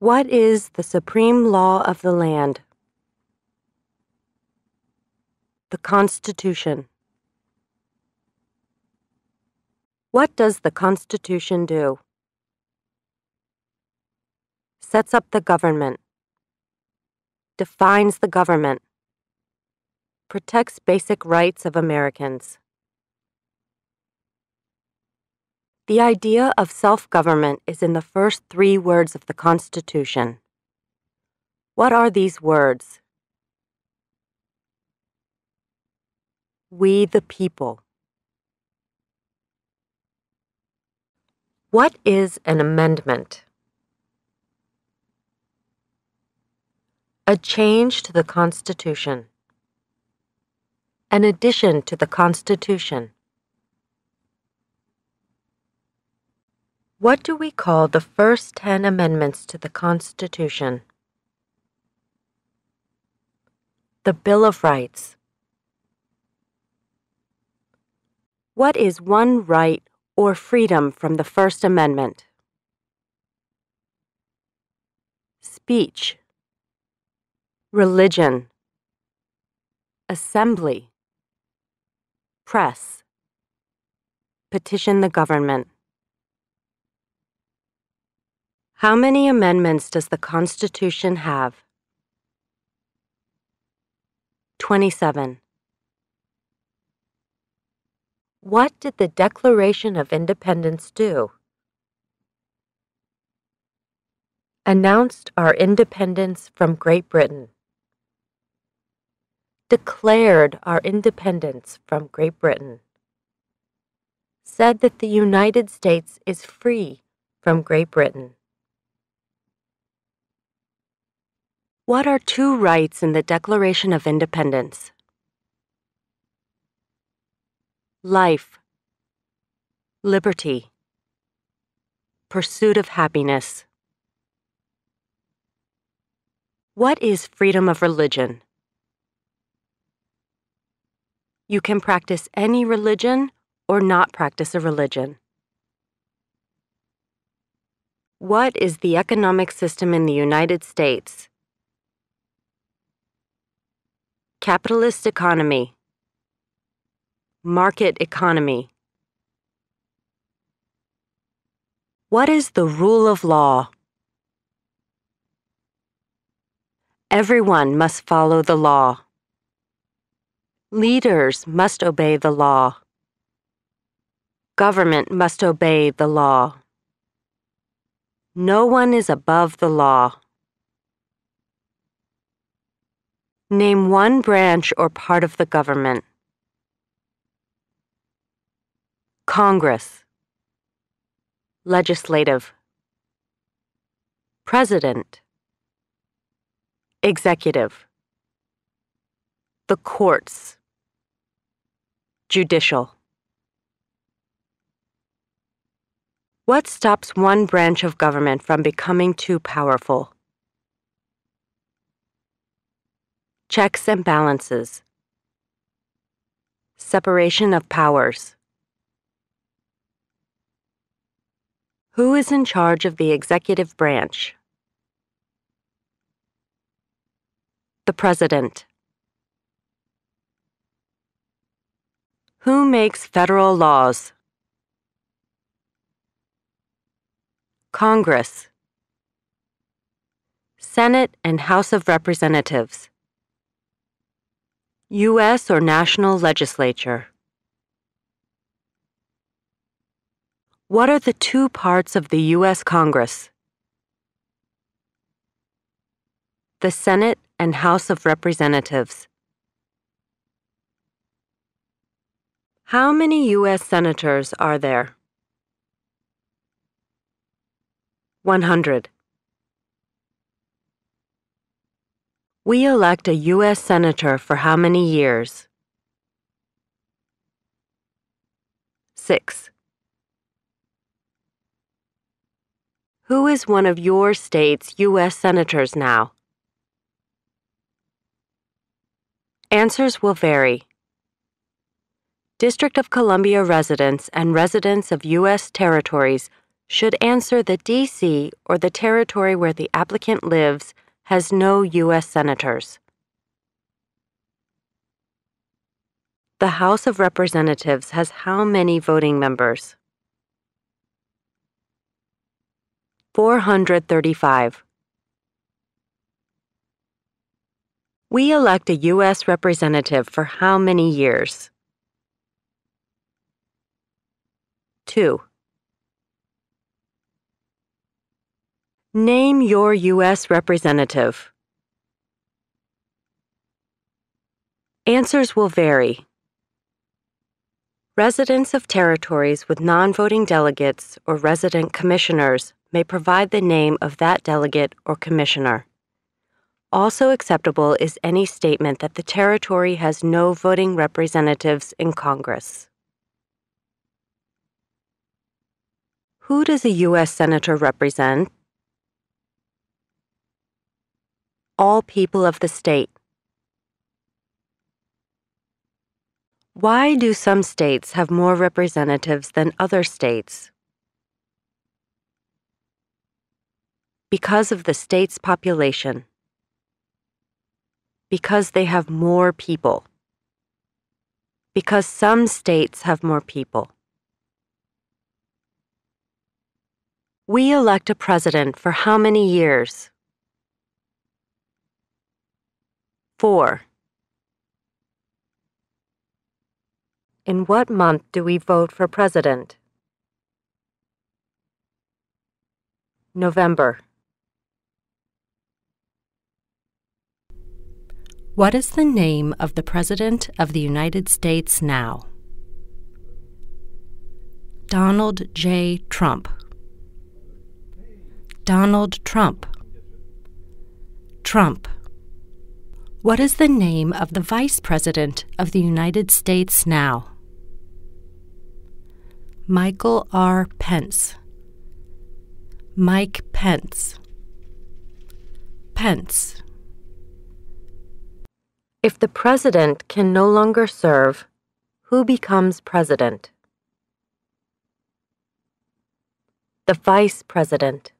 What is the supreme law of the land? The Constitution. What does the Constitution do? Sets up the government. Defines the government. Protects basic rights of Americans. The idea of self-government is in the first 3 words of the Constitution. What are these words? We the people. What is an amendment? A change to the Constitution. An addition to the Constitution. What do we call the first 10 amendments to the Constitution? The Bill of Rights. What is one right or freedom from the First Amendment? Speech. Religion. Assembly. Press. Petition the government. How many amendments does the Constitution have? 27. What did the Declaration of Independence do? Announced our independence from Great Britain. Declared our independence from Great Britain. Said that the United States is free from Great Britain. What are 2 rights in the Declaration of Independence? Life, liberty, pursuit of happiness. What is freedom of religion? You can practice any religion or not practice a religion. What is the economic system in the United States? Capitalist economy. Market economy. What is the rule of law? Everyone must follow the law. Leaders must obey the law. Government must obey the law. No one is above the law. Name one branch or part of the government. Congress. Legislative. President. Executive. The courts. Judicial. What stops one branch of government from becoming too powerful? Checks and balances. Separation of powers. Who is in charge of the executive branch? The President. Who makes federal laws? Congress. Senate and House of Representatives. U.S. or national legislature. What are the 2 parts of the U.S. Congress? The Senate and House of Representatives. How many U.S. senators are there? 100. We elect a U.S. senator for how many years? 6. Who is one of your state's U.S. senators now? Answers will vary. District of Columbia residents and residents of U.S. territories should answer that D.C. or the territory where the applicant lives has no U.S. senators. The House of Representatives has how many voting members? 435. We elect a U.S. representative for how many years? 2. Name your U.S. representative. Answers will vary. Residents of territories with non-voting delegates or resident commissioners may provide the name of that delegate or commissioner. Also acceptable is any statement that the territory has no voting representatives in Congress. Who does a U.S. Senator represent? All people of the state. Why do some states have more representatives than other states? Because of the state's population. Because they have more people. Because some states have more people. We elect a president for how many years? 4. In what month do we vote for president? November. What is the name of the President of the United States now? Donald J. Trump. Donald Trump. Trump. What is the name of the Vice President of the United States now? Michael R. Pence. Mike Pence. Pence. If the president can no longer serve, who becomes president? The vice president.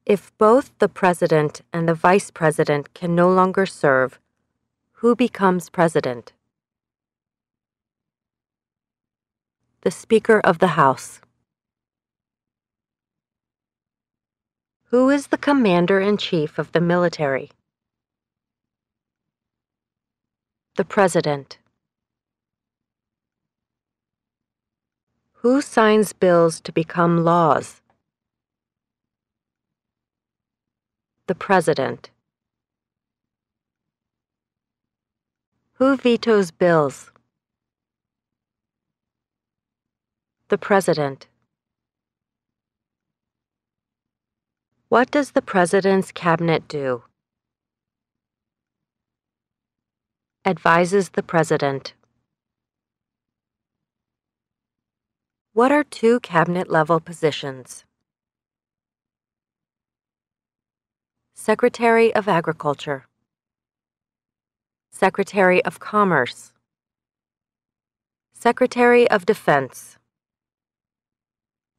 If both the president and the vice president can no longer serve, who becomes president? The Speaker of the House. Who is the Commander-in-Chief of the military? The President. Who signs bills to become laws? The President. Who vetoes bills? The President. What does the President's cabinet do? Advises the President. What are two cabinet-level positions? Secretary of Agriculture. Secretary of Commerce. Secretary of Defense.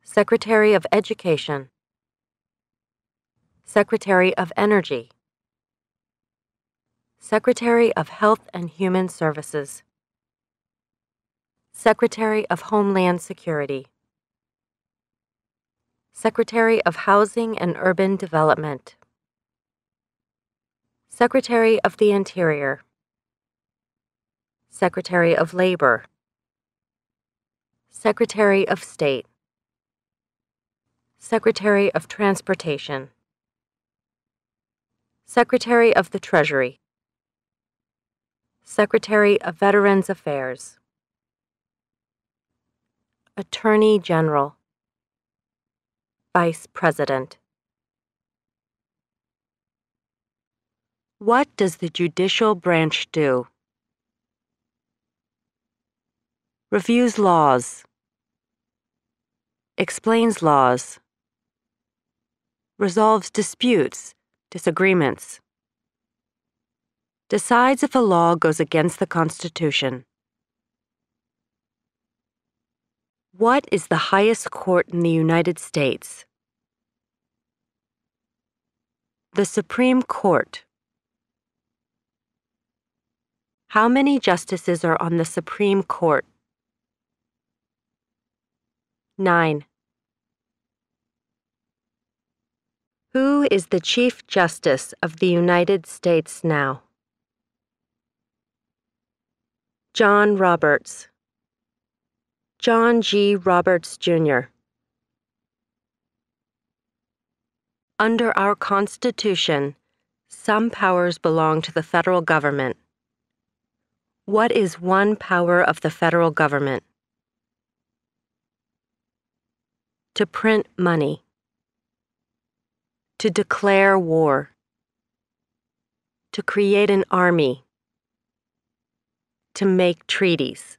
Secretary of Education. Secretary of Energy. Secretary of Health and Human Services. Secretary of Homeland Security. Secretary of Housing and Urban Development. Secretary of the Interior. Secretary of Labor. Secretary of State. Secretary of Transportation. Secretary of the Treasury. Secretary of Veterans Affairs. Attorney General. Vice President. What does the judicial branch do? Reviews laws. Explains laws. Resolves disputes, disagreements. Decides if a law goes against the Constitution. What is the highest court in the United States? The Supreme Court. How many justices are on the Supreme Court? 9. Who is the Chief Justice of the United States now? John Roberts. John G. Roberts, Jr. Under our Constitution, some powers belong to the federal government. What is one power of the federal government? To print money. To declare war. To create an army. To make treaties.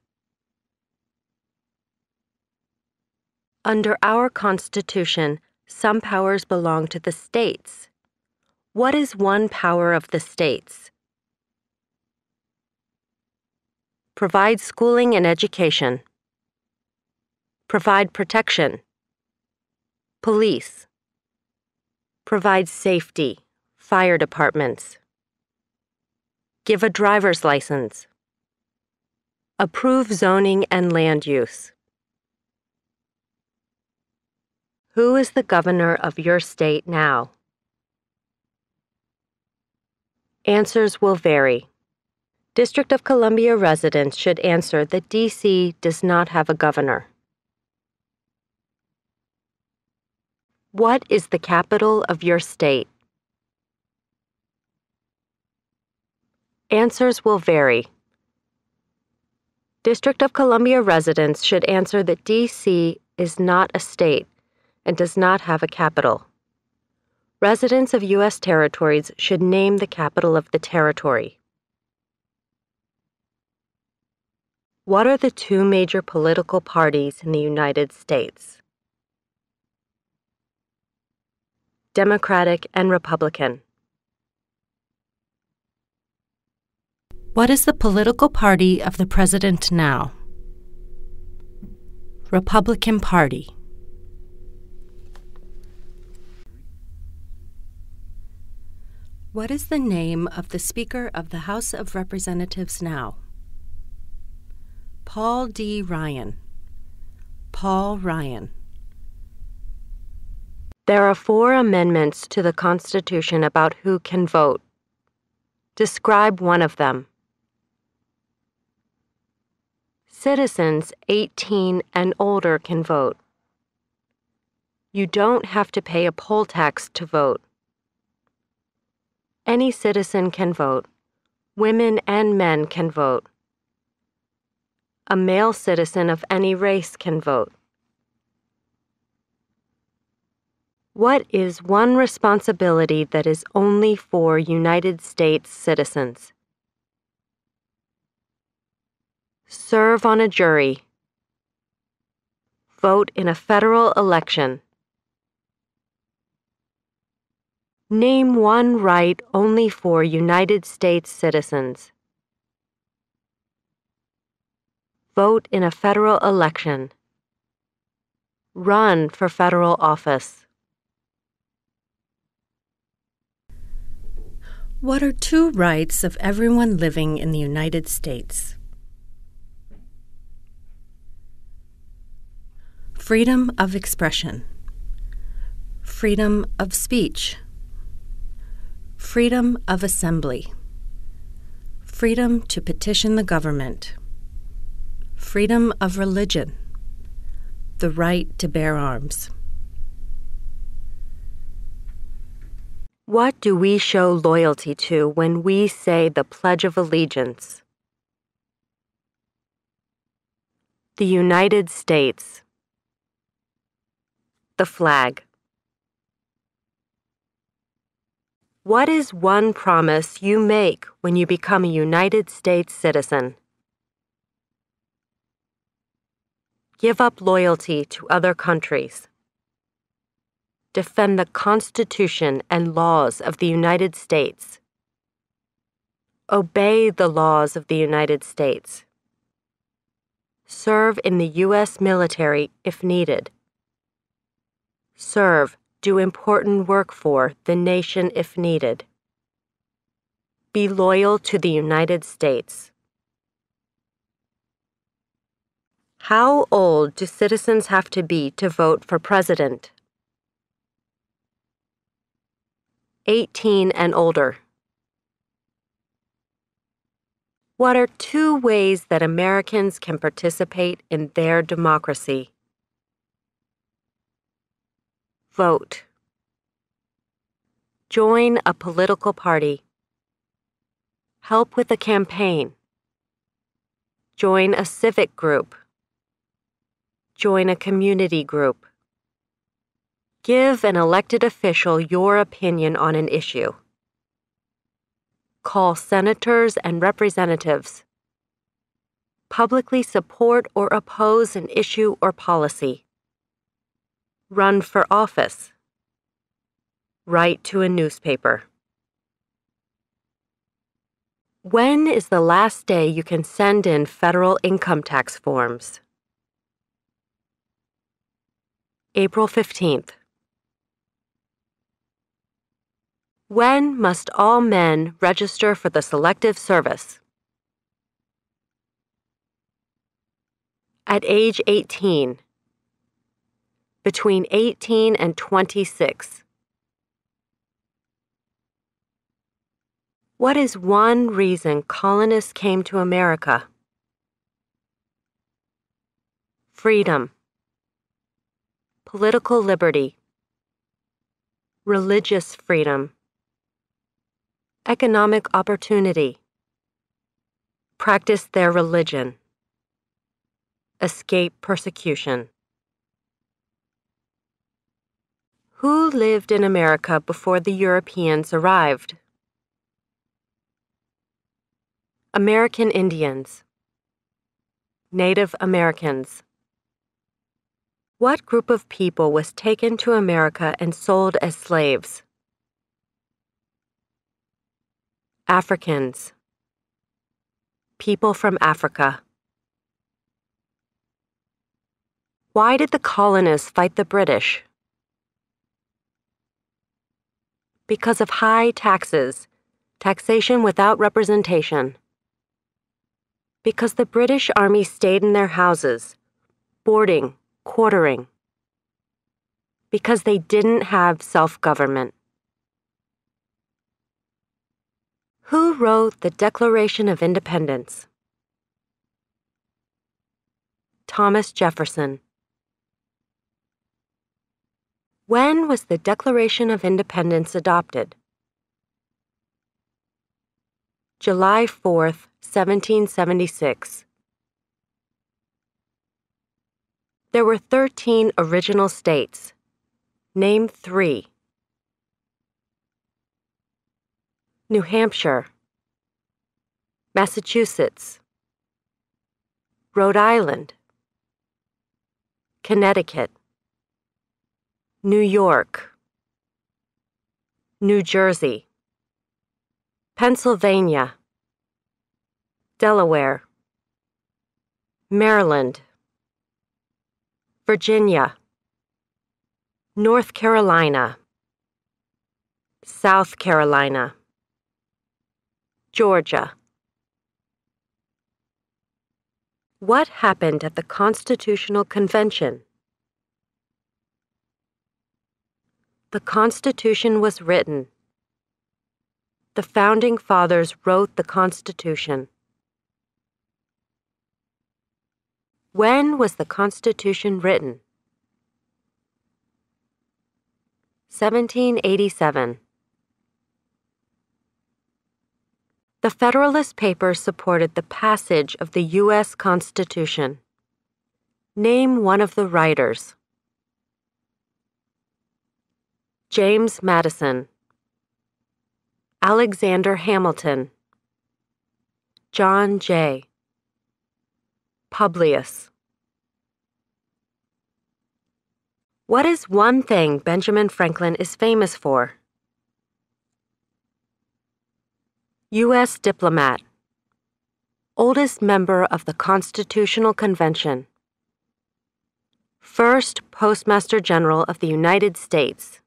Under our Constitution, some powers belong to the states. What is one power of the states? Provide schooling and education. Provide protection. Police. Provide safety, fire departments. Give a driver's license. Approve zoning and land use. Who is the governor of your state now? Answers will vary. District of Columbia residents should answer that D.C. does not have a governor. What is the capital of your state? Answers will vary. District of Columbia residents should answer that D.C. is not a state and does not have a capital. Residents of U.S. territories should name the capital of the territory. What are the two major political parties in the United States? Democratic and Republican. What is the political party of the president now? Republican Party. What is the name of the Speaker of the House of Representatives now? Paul D. Ryan. Paul Ryan. There are 4 amendments to the Constitution about who can vote. Describe one of them. Citizens 18 and older can vote. You don't have to pay a poll tax to vote. Any citizen can vote. Women and men can vote. A male citizen of any race can vote. What is one responsibility that is only for United States citizens? Serve on a jury. Vote in a federal election. Name one right only for United States citizens. Vote in a federal election. Run for federal office. What are 2 rights of everyone living in the United States? Freedom of expression. Freedom of speech. Freedom of assembly. Freedom to petition the government. Freedom of religion. The right to bear arms. What do we show loyalty to when we say the Pledge of Allegiance? The United States. The flag. What is one promise you make when you become a United States citizen? Give up loyalty to other countries. Defend the Constitution and laws of the United States. Obey the laws of the United States. Serve serve in the U.S. military if needed. Serve, do important work for the nation if needed. Be loyal to the United States. How old do citizens have to be to vote for president? 18 and older. What are 2 ways that Americans can participate in their democracy? Vote. Join a political party. Help with a campaign. Join a civic group. Join a community group. Give an elected official your opinion on an issue. Call senators and representatives. Publicly support or oppose an issue or policy. Run for office. Write to a newspaper. When is the last day you can send in federal income tax forms? April 15th. When must all men register for the Selective Service? At age 18. Between 18 and 26. What is one reason colonists came to America? Freedom. Political liberty. Religious freedom. Economic opportunity. Practice their religion. Escape persecution. Who lived in America before the Europeans arrived? American Indians. Native Americans. What group of people was taken to America and sold as slaves? Africans. People from Africa. Why did the colonists fight the British? Because of high taxes, taxation without representation. Because the British Army stayed in their houses, boarding, quartering. Because they didn't have self-government. Who wrote the Declaration of Independence? Thomas Jefferson. When was the Declaration of Independence adopted? July 4th, 1776. There were 13 original states. Name 3. New Hampshire, Massachusetts, Rhode Island, Connecticut, New York, New Jersey, Pennsylvania, Delaware, Maryland, Virginia, North Carolina, South Carolina, Georgia. What happened at the Constitutional Convention? The Constitution was written. The Founding Fathers wrote the Constitution. When was the Constitution written? 1787. The Federalist Papers supported the passage of the U.S. Constitution. Name one of the writers. James Madison, Alexander Hamilton, John Jay, Publius. What is one thing Benjamin Franklin is famous for? U.S. diplomat. Oldest member of the Constitutional Convention. First Postmaster General of the United States.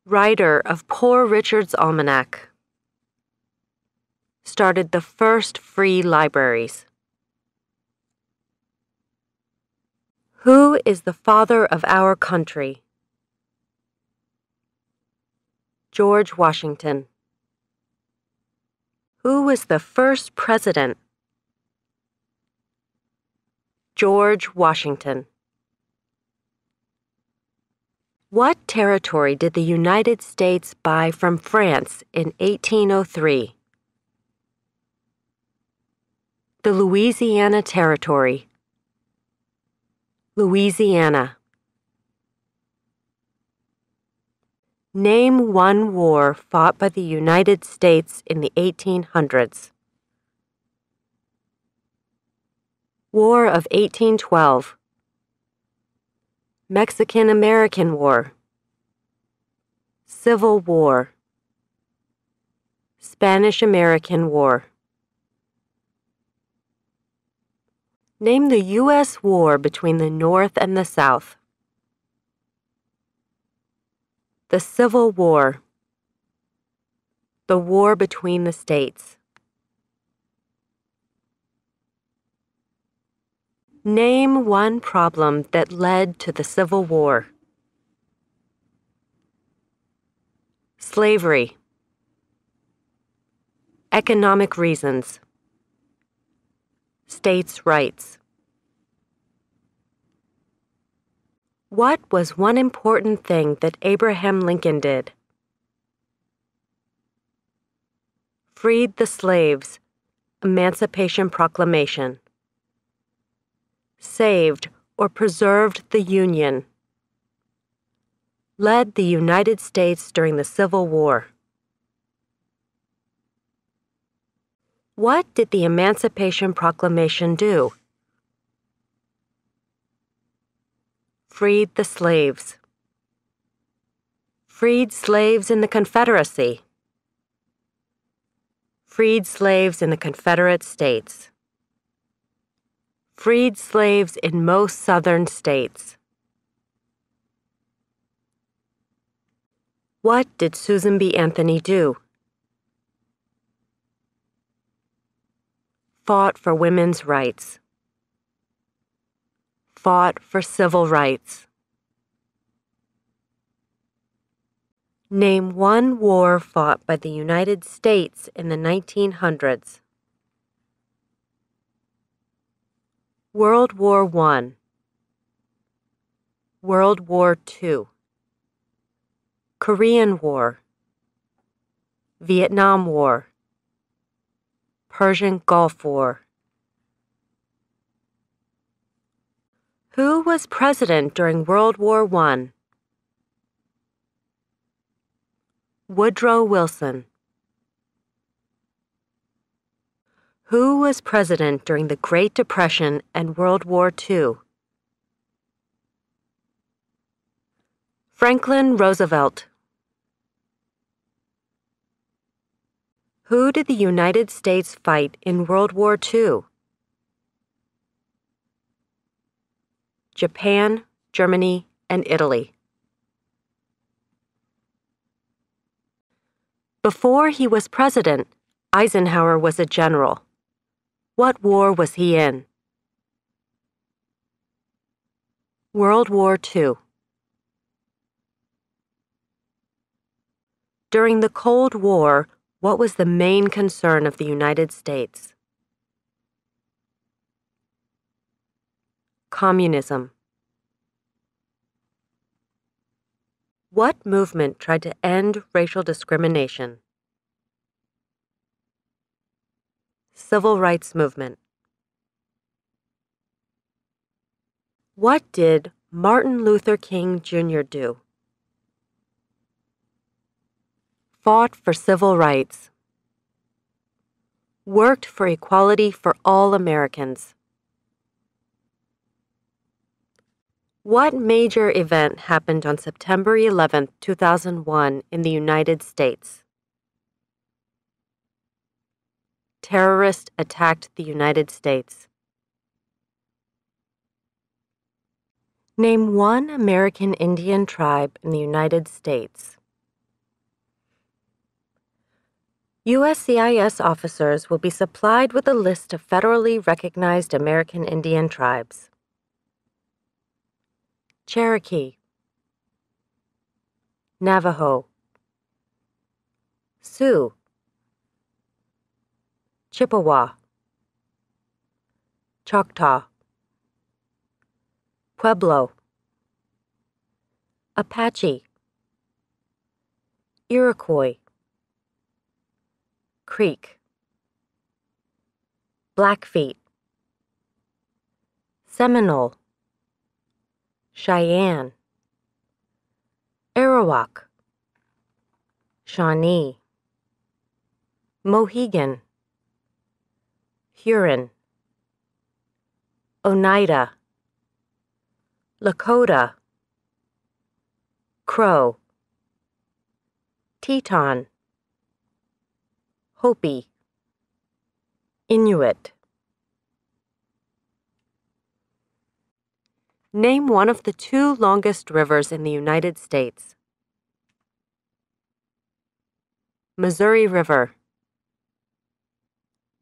Writer of Poor Richard's Almanac. Started the first free libraries. Who is the father of our country? George Washington. Who was the first president? George Washington. What territory did the United States buy from France in 1803? The Louisiana Territory. Louisiana. Name one war fought by the United States in the 1800s. War of 1812. Mexican-American War. Civil War. Spanish-American War. Name the U.S. war between the North and the South. The Civil War. The war between the states. Name one problem that led to the Civil War. Slavery. Economic reasons. States' rights. What was one important thing that Abraham Lincoln did? Freed the slaves. Emancipation Proclamation. Saved or preserved the Union. Led the United States during the Civil War. What did the Emancipation Proclamation do? Freed the slaves. Freed slaves in the Confederacy. Freed slaves in the Confederate States. Freed slaves in most southern states. What did Susan B. Anthony do? Fought for women's rights. Fought for civil rights. Name one war fought by the United States in the 1900s. World War I. World War II. Korean War. Vietnam War. Persian Gulf War. Who was president during World War I? Woodrow Wilson. Who was president during the Great Depression and World War II? Franklin Roosevelt. Who did the United States fight in World War II? Japan, Germany, and Italy. Before he was president, Eisenhower was a general. What war was he in? World War II. During the Cold War, what was the main concern of the United States? Communism. What movement tried to end racial discrimination? Civil rights movement. What did Martin Luther King Jr. do? Fought for civil rights. Worked for equality for all Americans. What major event happened on September 11, 2001 in the United States? terrorist attacked the United States? Name one American Indian tribe in the United States. USCIS officers will be supplied with a list of federally recognized American Indian tribes. Cherokee, Navajo, Sioux, Chippewa, Choctaw, Pueblo, Apache, Iroquois, Creek, Blackfeet, Seminole, Cheyenne, Arawak, Shawnee, Mohegan, Huron, Oneida, Lakota, Crow, Teton, Hopi, Inuit. Name one of the two longest rivers in the United States. Missouri River,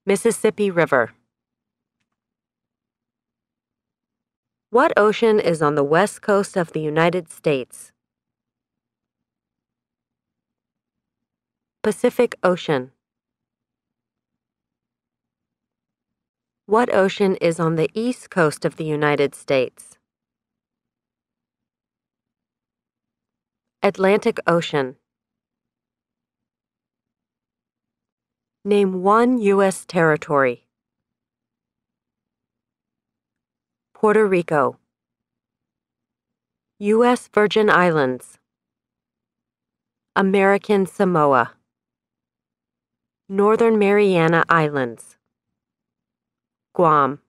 Mississippi River. What ocean is on the west coast of the United States? Pacific Ocean. What ocean is on the east coast of the United States? Atlantic Ocean. Name one U.S. territory. Puerto Rico, U.S. Virgin Islands, American Samoa, Northern Mariana Islands, Guam.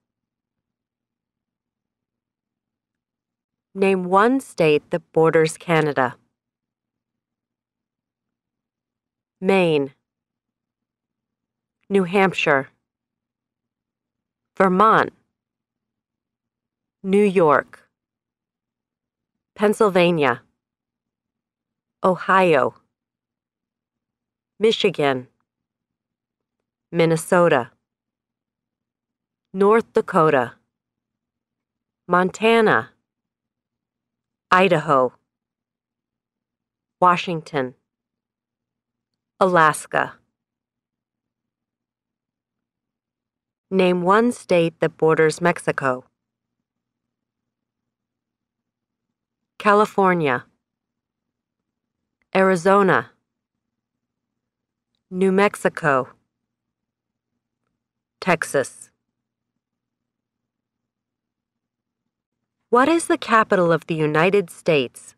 Name one state that borders Canada. Maine, New Hampshire, Vermont, New York, Pennsylvania, Ohio, Michigan, Minnesota, North Dakota, Montana, Idaho, Washington, Alaska. Name one state that borders Mexico. California, Arizona, New Mexico, Texas. What is the capital of the United States?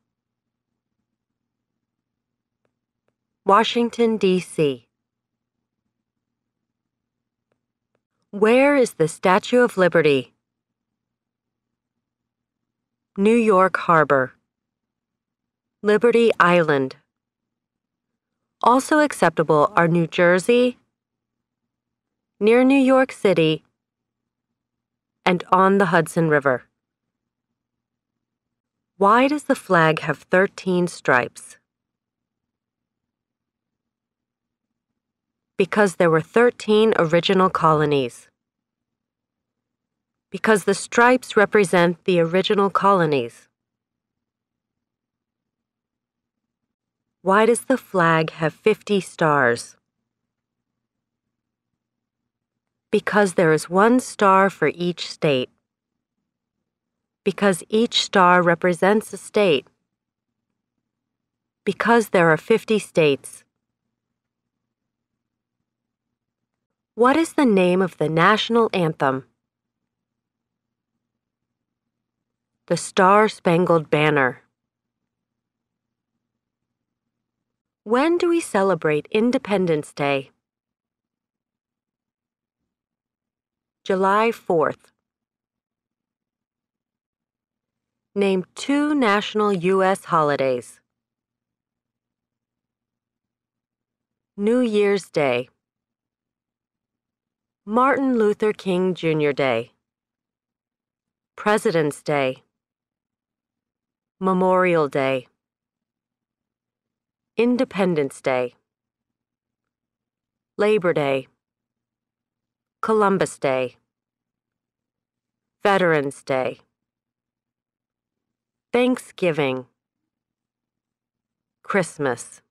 Washington, D.C. Where is the Statue of Liberty? New York Harbor, Liberty Island. Also acceptable are New Jersey, near New York City, and on the Hudson River. Why does the flag have 13 stripes? Because there were 13 original colonies. Because the stripes represent the original colonies. Why does the flag have 50 stars? Because there is one star for each state. Because each star represents a state. Because there are 50 states. What is the name of the national anthem? The Star-Spangled Banner. When do we celebrate Independence Day? July 4th. Name two national U.S. holidays. New Year's Day, Martin Luther King Jr. Day, President's Day, Memorial Day, Independence Day, Labor Day, Columbus Day, Veterans Day, Thanksgiving, Christmas.